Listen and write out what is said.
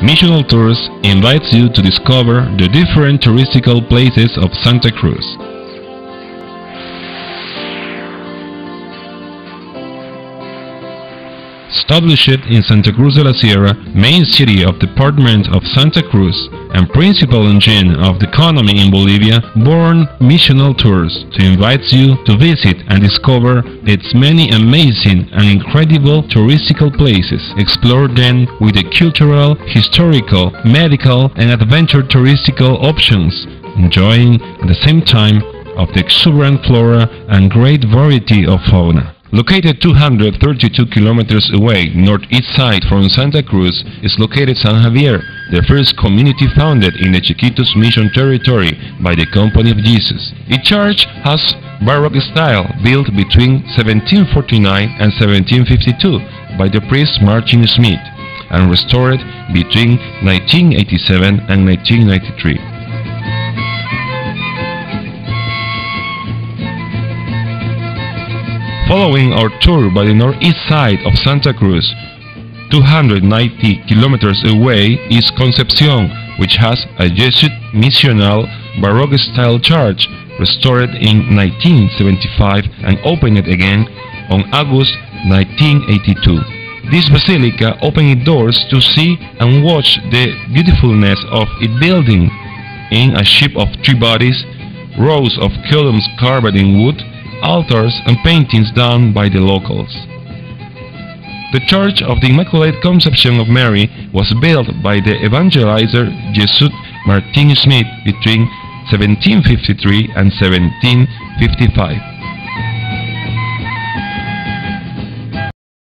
Missional Tours invites you to discover the different touristical places of Santa Cruz. Established in Santa Cruz de la Sierra, main city of department of Santa Cruz and principal engine of the economy in Bolivia, born Missional Tours to invite you to visit and discover its many amazing and incredible touristical places. Explore them with the cultural, historical, medical and adventure touristical options, enjoying at the same time of the exuberant flora and great variety of fauna. Located 232 kilometers away northeast side from Santa Cruz is located San Javier, the first community founded in the Chiquitos Mission territory by the Company of Jesus. Its church has Baroque style, built between 1749 and 1752 by the priest Martin Smith, and restored between 1987 and 1993. Following our tour by the northeast side of Santa Cruz, 290 kilometers away is Concepcion, which has a Jesuit missional Baroque-style church restored in 1975 and opened again on August 1982. This basilica opened its doors to see and watch the beautifulness of its building in a shape of three bodies, rows of columns carved in wood, altars and paintings done by the locals. The Church of the Immaculate Conception of Mary was built by the evangelizer Jesuit Martin Smith between 1753 and 1755.